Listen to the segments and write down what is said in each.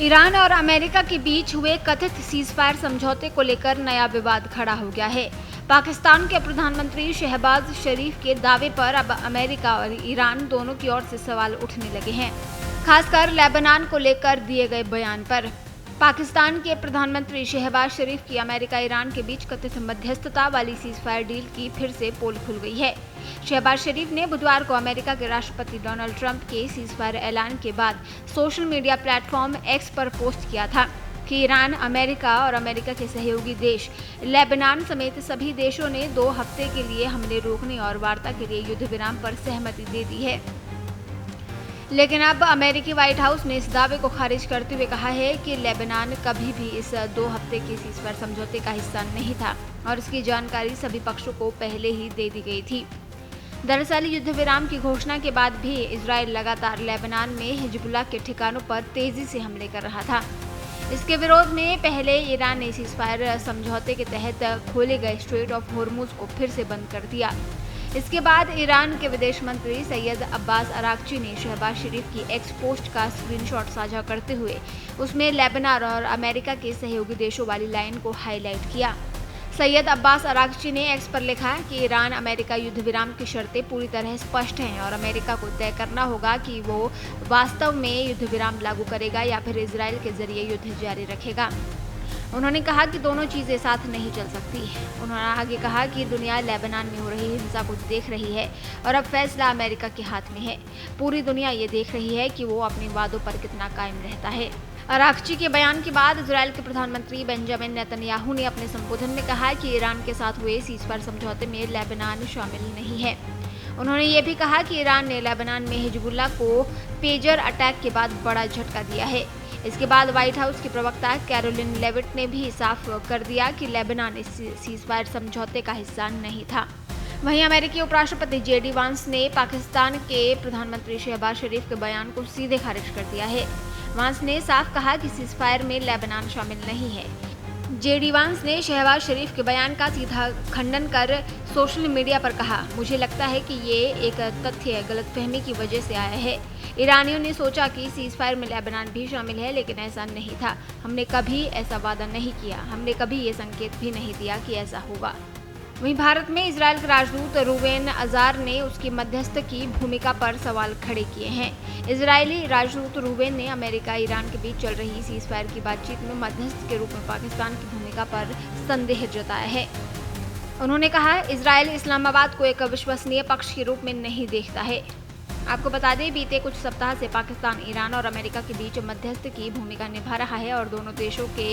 Iran और America के बीच हुए कथित सीजफायर समझौते को लेकर नया विवाद खड़ा हो गया है। पाकिस्तान के प्रधानमंत्री शहबाज शरीफ के दावे पर अब अमेरिका और ईरान दोनों की ओर से सवाल उठने लगे हैं, खासकर लेबनान को लेकर दिए गए बयान पर। पाकिस्तान के प्रधानमंत्री शहबाज शरीफ की अमेरिका ईरान के बीच कथित मध्यस्थता वाली सीजफायर डील की फिर से पोल खुल गई है। शहबाज शरीफ ने बुधवार को अमेरिका के राष्ट्रपति डोनाल्ड ट्रंप के सीजफायर ऐलान के बाद सोशल मीडिया प्लेटफॉर्म एक्स पर पोस्ट किया था कि ईरान, अमेरिका और अमेरिका के सहयोगी देश लेबनान समेत सभी देशों ने 2 हफ्ते के लिए हमले रोकने और वार्ता के लिए युद्ध विराम पर सहमति दे दी है। लेकिन अब अमेरिकी व्हाइट हाउस ने इस दावे को खारिज करते हुए कहा है कि लेबनान कभी भी इस 2 हफ्ते के सीजफायर समझौते का हिस्सा नहीं था और इसकी जानकारी सभी पक्षों को पहले ही दे दी गई थी। दरअसल युद्ध विराम की घोषणा के बाद भी इजराइल लगातार लेबनान में हिजबुल्लाह के ठिकानों पर तेजी से हमले कर रहा था। इसके विरोध में पहले ईरान ने सीजफायर समझौते के तहत खोले गए स्ट्रेट ऑफ होर्मुज को फिर से बंद कर दिया। इसके बाद ईरान के विदेश मंत्री सैयद अब्बास अरागची ने शहबाज शरीफ की एक्स पोस्ट का स्क्रीनशॉट साझा करते हुए उसमें लेबनान और अमेरिका के सहयोगी देशों वाली लाइन को हाईलाइट किया। सैयद अब्बास अरागची ने एक्स पर लिखा कि ईरान अमेरिका युद्ध विराम की शर्तें पूरी तरह स्पष्ट हैं और अमेरिका को तय करना होगा कि वो वास्तव में युद्ध विराम लागू करेगा या फिर इजराइल के जरिए युद्ध जारी रखेगा। उन्होंने कहा कि दोनों चीजें साथ नहीं चल सकती। उन्होंने आगे कहा कि दुनिया लेबनान में हो रही हिंसा को देख रही है और अब फैसला अमेरिका के हाथ में है। पूरी दुनिया ये देख रही है कि वो अपने वादों पर कितना कायम रहता है। अरागची के बयान के बाद इजराइल के प्रधानमंत्री बेंजामिन नेतन्याहू ने अपने संबोधन में कहा कि ईरान के साथ हुए सीजफायर समझौते में लेबनान शामिल नहीं है। उन्होंने ये भी कहा कि ईरान ने लेबनान में हिजबुल्लाह को पेजर अटैक के बाद बड़ा झटका दिया है। इसके बाद व्हाइट हाउस की प्रवक्ता कैरोलिन लेविट ने भी साफ कर दिया कि लेबनान इस सीजफायर समझौते का हिस्सा नहीं था। वहीं अमेरिकी उपराष्ट्रपति जेडी वांस ने पाकिस्तान के प्रधानमंत्री शहबाज शरीफ के बयान को सीधे खारिज कर दिया है। वांस ने साफ कहा कि सीजफायर में लेबनान शामिल नहीं है। जेडी वांस ने शहबाज शरीफ के बयान का सीधा खंडन कर सोशल मीडिया पर कहा, मुझे लगता है कि ये एक तथ्य गलतफहमी की वजह से आया है। ईरानियों ने सोचा कि सीजफायर में लेबनान भी शामिल है, लेकिन ऐसा नहीं था। हमने कभी ऐसा वादा नहीं किया। हमने कभी ये संकेत भी नहीं दिया कि ऐसा होगा। वहीं भारत में इजरायल के राजदूत रूवेन अजार ने उसकी मध्यस्थ की भूमिका पर सवाल खड़े किए हैं। इजरायली राजदूत रूवेन ने अमेरिका ईरान के बीच चल रही सीजफायर की बातचीत में मध्यस्थ के रूप में पाकिस्तान की भूमिका पर संदेह जताया है। उन्होंने कहा, इजरायल इस्लामाबाद को एक विश्वसनीय पक्ष के रूप में नहीं देखता है। आपको बता दें, बीते कुछ सप्ताह से पाकिस्तान ईरान और अमेरिका के बीच मध्यस्थ की भूमिका निभा रहा है और दोनों देशों के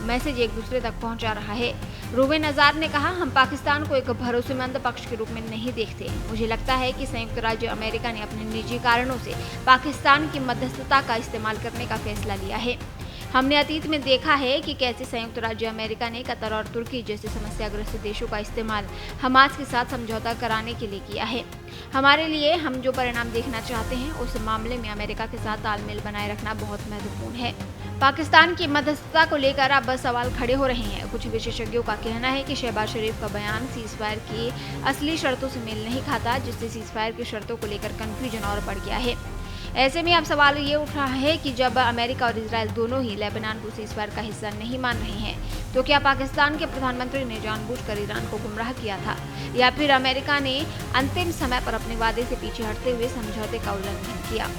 मैसेज एक दूसरे तक पहुंचा रहा है। रूवेन अजार ने कहा, हम पाकिस्तान को एक भरोसेमंद पक्ष के रूप में नहीं देखते। मुझे लगता है कि संयुक्त राज्य अमेरिका ने अपने निजी कारणों से पाकिस्तान की मध्यस्थता का इस्तेमाल करने का फैसला लिया है। हमने अतीत में देखा है कि कैसे संयुक्त राज्य अमेरिका ने कतर और तुर्की जैसे समस्याग्रस्त देशों का इस्तेमाल हमास के साथ समझौता कराने के लिए किया है। हमारे लिए हम जो परिणाम देखना चाहते हैं उस मामले में अमेरिका के साथ तालमेल बनाए रखना बहुत महत्वपूर्ण है। पाकिस्तान की मध्यस्थता को लेकर अब सवाल खड़े हो रहे हैं। कुछ विशेषज्ञों का कहना है कि शहबाज शरीफ का बयान सीजफायर की असली शर्तों से मेल नहीं खाता, जिससे सीजफायर की शर्तों को लेकर कंफ्यूजन और बढ़ गया है। ऐसे में अब सवाल ये उठ रहा है कि जब अमेरिका और इजरायल दोनों ही लेबनान को सीजफायर का हिस्सा नहीं मान रहे हैं, तो क्या पाकिस्तान के प्रधानमंत्री ने जानबूझकर ईरान को गुमराह किया था या फिर अमेरिका ने अंतिम समय पर अपने वादे से पीछे हटते हुए समझौते का उल्लंघन किया।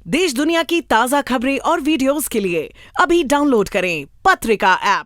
देश दुनिया की ताज़ा खबरें और वीडियोस के लिए अभी डाउनलोड करें पत्रिका ऐप।